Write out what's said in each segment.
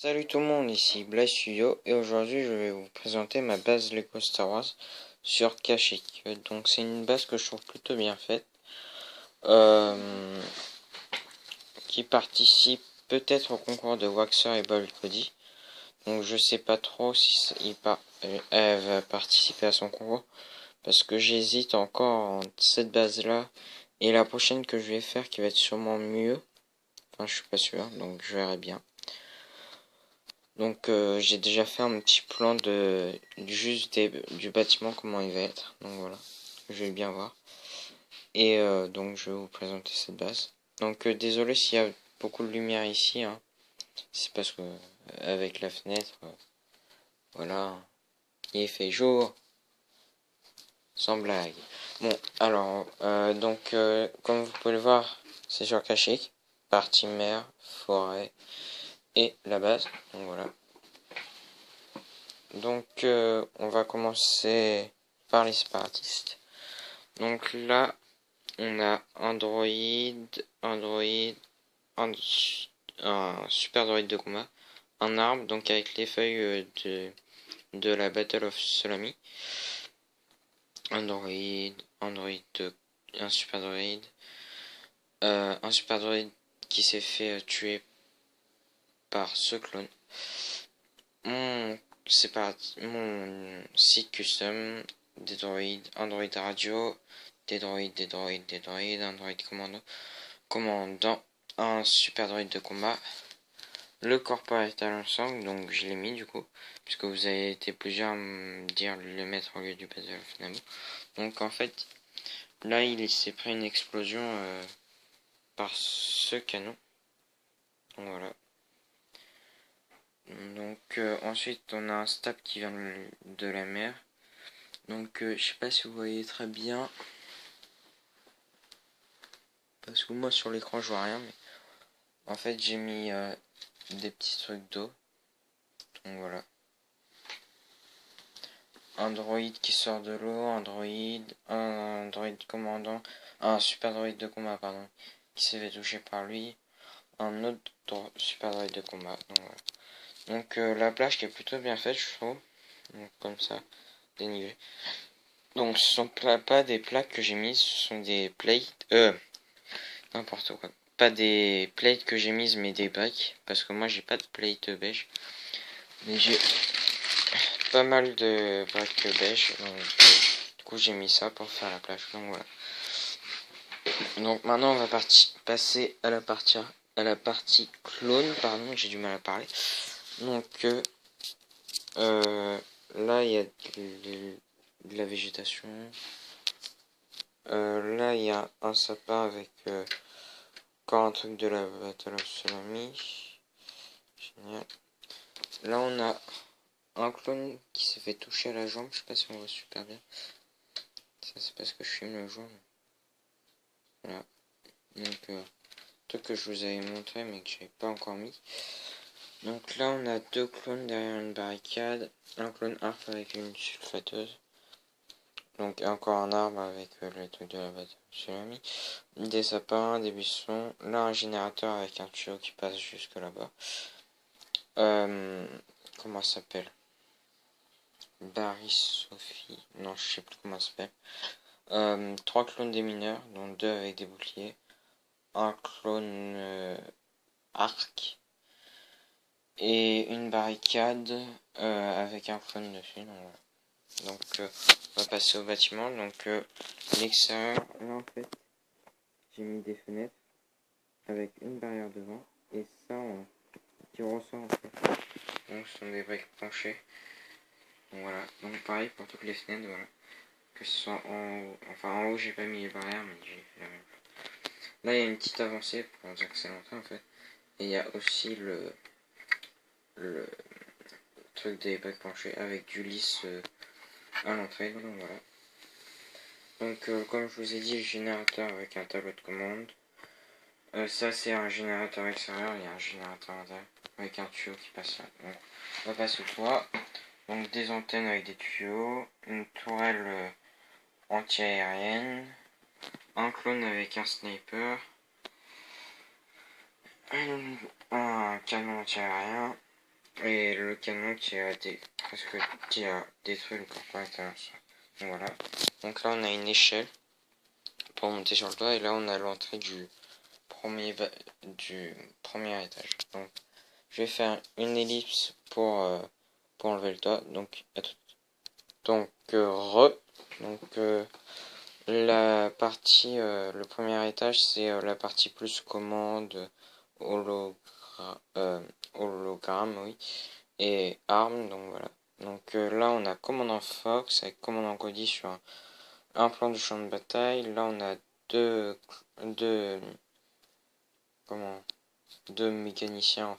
Salut tout le monde, ici Blaze Studio et aujourd'hui je vais vous présenter ma base Lego Star Wars sur Kashyyyk. Donc c'est une base que je trouve plutôt bien faite, qui participe peut-être au concours de Waxer et Bold Cody. Donc je sais pas trop si elle va participer à son concours parce que j'hésite encore entre cette base là et la prochaine que je vais faire qui va être sûrement mieux. Enfin je suis pas sûr, donc je verrai bien. Donc j'ai déjà fait un petit plan du bâtiment, comment il va être. Donc voilà, je vais bien voir. Et donc je vais vous présenter cette base. Donc désolé s'il y a beaucoup de lumière ici, hein. C'est parce que avec la fenêtre, voilà, il fait jour, sans blague. Bon, alors, comme vous pouvez le voir, c'est sur Kashyyyk, partie mer, forêt et la base. Donc voilà. Donc on va commencer par les séparatistes. Donc là, on a un super droïde de combat, un arbre, donc avec les feuilles de la Battle of Solami, un super droïde qui s'est fait tuer par ce clone. Mon site custom, des droïdes, un droïde radio, des droïdes, un droïde commandant, un super droïde de combat, le corporatal ensemble, donc je l'ai mis du coup, puisque vous avez été plusieurs à me dire de le mettre au lieu du Battle of Naboo. Donc en fait, là il s'est pris une explosion par ce canon. Donc voilà. Donc ensuite on a un stab qui vient de la mer. Donc je sais pas si vous voyez très bien, parce que moi sur l'écran je vois rien, mais en fait j'ai mis des petits trucs d'eau. Donc voilà. Un droïde qui sort de l'eau, un droïde commandant, un super droïde de combat pardon, qui s'est fait toucher par lui, un autre super droïde de combat. Donc voilà. Donc la plage qui est plutôt bien faite je trouve. Donc comme ça, dénivelé. Donc ce sont pas des plaques que j'ai mises, ce sont des plates, n'importe quoi. Pas des plates que j'ai mises mais des bacs, parce que moi j'ai pas de plate beige. Mais j'ai pas mal de bacs beige, donc du coup j'ai mis ça pour faire la plage. Donc voilà. Donc maintenant on va passer à la partie clone, pardon, j'ai du mal à parler. Donc là il y a de la végétation. Là il y a un sapin avec encore un truc de la Battle of Solami. Génial. Là on a un clone qui s'est fait toucher à la jambe, je sais pas si on voit super bien. Ça c'est parce que je filme le jour. Voilà. Donc truc que je vous avais montré mais que j'avais pas encore mis. Donc là on a deux clones derrière une barricade. Un clone arc avec une sulfateuse. Donc encore un arbre avec le truc de la bataille tsunami. Des sapins, des buissons. Là un générateur avec un tuyau qui passe jusque là-bas. Comment ça s'appelle? Barry Sophie. Non, je sais plus comment ça s'appelle. 3 clones des mineurs, dont 2 avec des boucliers. Un clone arc. Et une barricade avec un clone dessus. Donc on va passer au bâtiment. Donc l'extérieur, là en fait, j'ai mis des fenêtres avec une barrière devant. Et ça, qui ressort en fait. Donc ce sont des briques penchées. Donc voilà, donc pareil pour toutes les fenêtres, voilà. Que ce soit en haut, enfin en haut j'ai pas mis les barrières, mais j'ai fait la même chose. Là il y a une petite avancée pour dire que c'est l'entrée en fait. Et il y a aussi le truc des bacs penchés avec du lisse à l'entrée, donc voilà. Donc comme je vous ai dit, le générateur avec un tableau de commande. Ça c'est un générateur extérieur, il y a un générateur intérieur avec un tuyau qui passe là. Donc, on va passer au toit. Donc des antennes avec des tuyaux, une tourelle anti-aérienne, un clone avec un sniper, un canon anti-aérien, Et le canon qui a détruit le corps intérieur. Donc voilà. Donc là on a une échelle pour monter sur le toit et là on a l'entrée du premier étage. Donc je vais faire une ellipse pour enlever le toit. Donc la partie le premier étage c'est la partie plus commande hologramme, oui, et armes. Donc voilà. Donc là on a commandant Fox avec commandant Cody sur un plan du champ de bataille. Là on a deux comment deux mécaniciens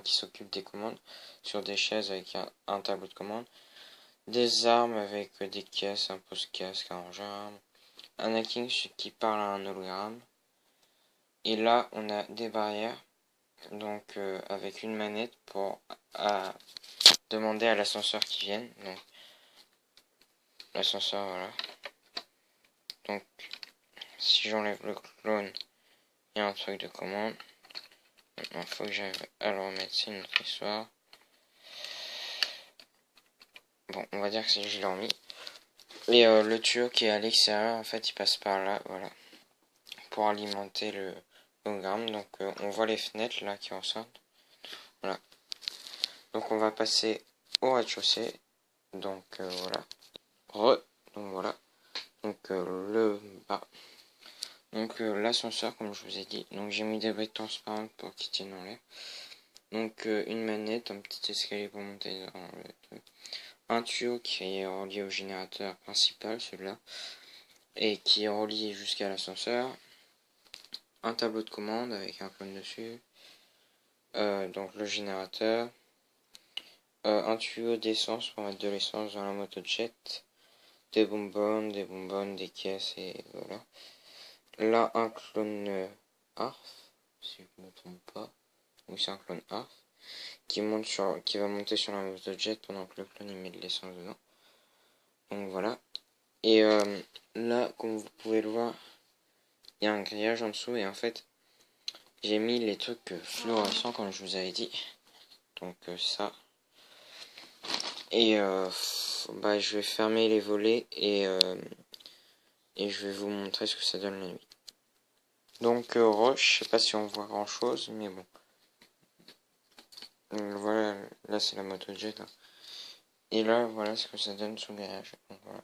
qui s'occupent des commandes sur des chaises avec un tableau de commande, des armes avec des caisses, un pose-casque, un range-armes, un hacking qui parle à un hologramme, et là on a des barrières donc avec une manette pour demander à l'ascenseur qui vienne. Donc l'ascenseur, voilà. Donc si j'enlève le clone, il y a un truc de commande. Maintenant il faut que j'arrive à le remettre, c'est une autre histoire. Bon, on va dire que je l'ai remis. Et le tuyau qui est à l'extérieur, en fait, il passe par là, voilà, pour alimenter le hologramme. Donc on voit les fenêtres là qui ressortent. Voilà. Donc on va passer au rez-de-chaussée. Donc voilà. Donc voilà. Donc le bas. Donc l'ascenseur, comme je vous ai dit. Donc j'ai mis des briques transparentes pour qu'ils tiennent en l'air. Donc une manette, un petit escalier pour monter dans le truc. Un tuyau qui est relié au générateur principal, celui-là, et qui est relié jusqu'à l'ascenseur. Un tableau de commande avec un clone dessus. Donc le générateur. Un tuyau d'essence pour mettre de l'essence dans la moto jet. Des bonbonnes, des caisses et voilà. Là un clone ARF, si je ne me trompe pas. Oui, c'est un clone ARF qui va monter sur la moto jet pendant que le clone il met de l'essence dedans. Donc voilà. Et là, comme vous pouvez le voir, il y a un grillage en dessous et en fait, j'ai mis les trucs fluorescents comme je vous avais dit. Donc ça. Et je vais fermer les volets et je vais vous montrer ce que ça donne la nuit. Donc Roche, je sais pas si on voit grand chose, mais bon. Voilà, là c'est la moto jet là. Et là voilà ce que ça donne sous le grillage. Donc voilà.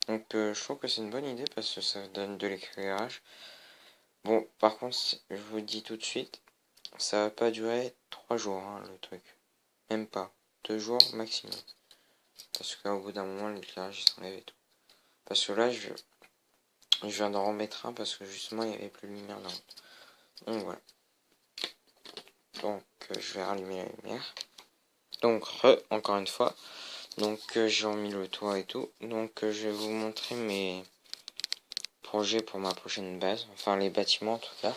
Donc je trouve que c'est une bonne idée parce que ça donne de l'éclairage. Bon, par contre, je vous dis tout de suite, ça va pas durer 3 jours hein, le truc. Même pas. 2 jours maximum. Parce qu'au bout d'un moment, l'éclairage s'enlève et tout. Parce que là, je viens d'en remettre un parce que justement, il n'y avait plus de lumière dans. Donc voilà. Donc je vais rallumer la lumière. Donc encore une fois. Donc j'ai remis le toit et tout. Donc je vais vous montrer mes projets pour ma prochaine base. Enfin les bâtiments en tout cas.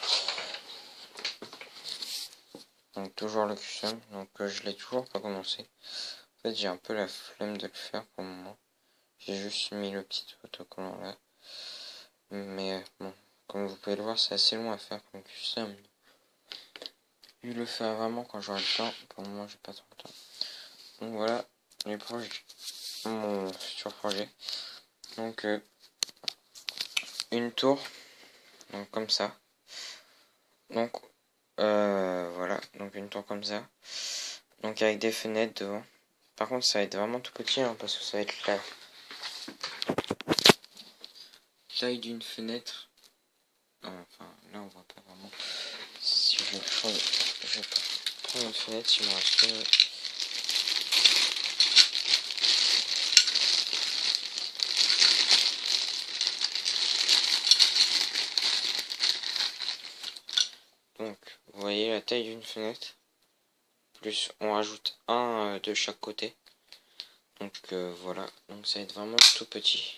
Donc toujours le custom. Donc je l'ai toujours pas commencé. En fait j'ai un peu la flemme de le faire pour le moment. J'ai juste mis le petit autocollant là. Mais bon, comme vous pouvez le voir, c'est assez long à faire comme custom. Je le fais vraiment quand j'aurai le temps. Pour le moment, j'ai pas trop le temps. Donc voilà, les projets, mon futur projet. Donc une tour, donc comme ça. Donc voilà, donc une tour comme ça. Donc avec des fenêtres devant. Par contre, ça va être vraiment tout petit hein, parce que ça va être la taille d'une fenêtre. Enfin, là on voit pas vraiment. Si je vais prendre une fenêtre, si je me reste. Donc, vous voyez la taille d'une fenêtre. Plus on rajoute un de chaque côté. Donc voilà, donc ça va être vraiment tout petit.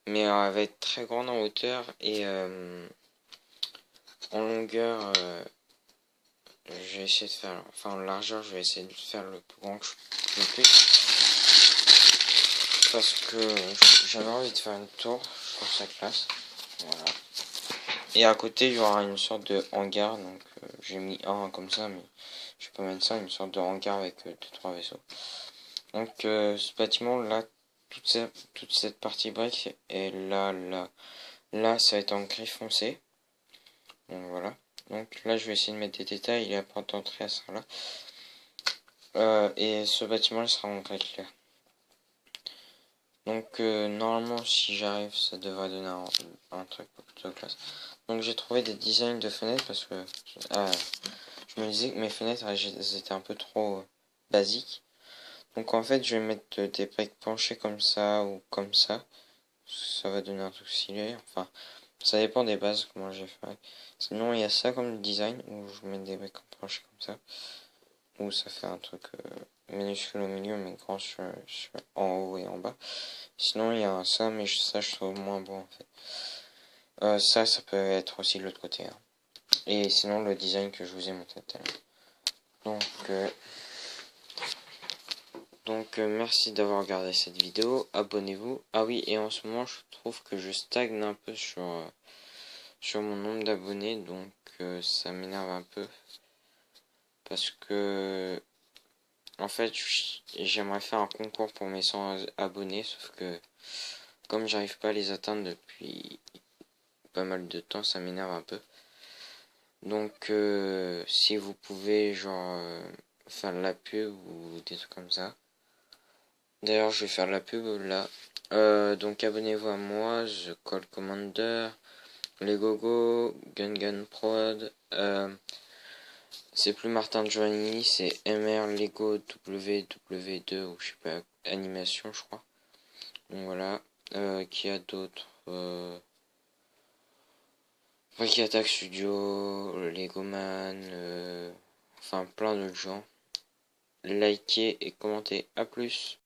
Mais elle va être très grande en hauteur et en longueur, je vais essayer de faire, enfin en largeur, je vais essayer de faire le plus grand que je puisse. Parce que j'avais envie de faire une tour, je trouve ça classe. Voilà. Et à côté, il y aura une sorte de hangar, donc j'ai mis un comme ça, mais je sais pas mettre ça, une sorte de hangar avec 2-3 vaisseaux. Donc ce bâtiment là, toute cette partie brique et là ça va être en gris foncé. Donc voilà. Donc là je vais essayer de mettre des détails, la porte d'entrée sera là. Et ce bâtiment il sera en gris clair. Donc normalement si j'arrive ça devrait donner un truc plutôt classe. Donc j'ai trouvé des designs de fenêtres parce que je me disais que mes fenêtres elles étaient un peu trop basiques. Donc en fait je vais mettre des briques penchées comme ça ou comme ça. Ça va donner un truc stylé. Enfin ça dépend des bases comment j'ai fait. Sinon il y a ça comme design où je mets des briques penchées comme ça. Où ça fait un truc minuscule au milieu mais grand en haut et en bas. Sinon, il y a ça, mais ça, je trouve moins bon, en fait. Ça peut être aussi de l'autre côté. Hein. Et sinon, le design que je vous ai montré tout à l'heure. Donc, merci d'avoir regardé cette vidéo. Abonnez-vous. Ah oui, et en ce moment, je trouve que je stagne un peu sur mon nombre d'abonnés. Donc, ça m'énerve un peu. Parce que, en fait, j'aimerais faire un concours pour mes 100 abonnés. Sauf que, comme j'arrive pas à les atteindre depuis pas mal de temps, ça m'énerve un peu. Donc si vous pouvez genre faire de la pub ou des trucs comme ça. D'ailleurs je vais faire de la pub là. Donc abonnez-vous à moi, The Call Commander, les Gogo, Gun Prod, c'est plus Martin Giovanni, c'est MR Lego WW2 ou je sais pas, animation je crois. Donc voilà. Qui a d'autres Wiki Attack Studio, Legoman, enfin plein d'autres gens. Likez et commentez. À plus.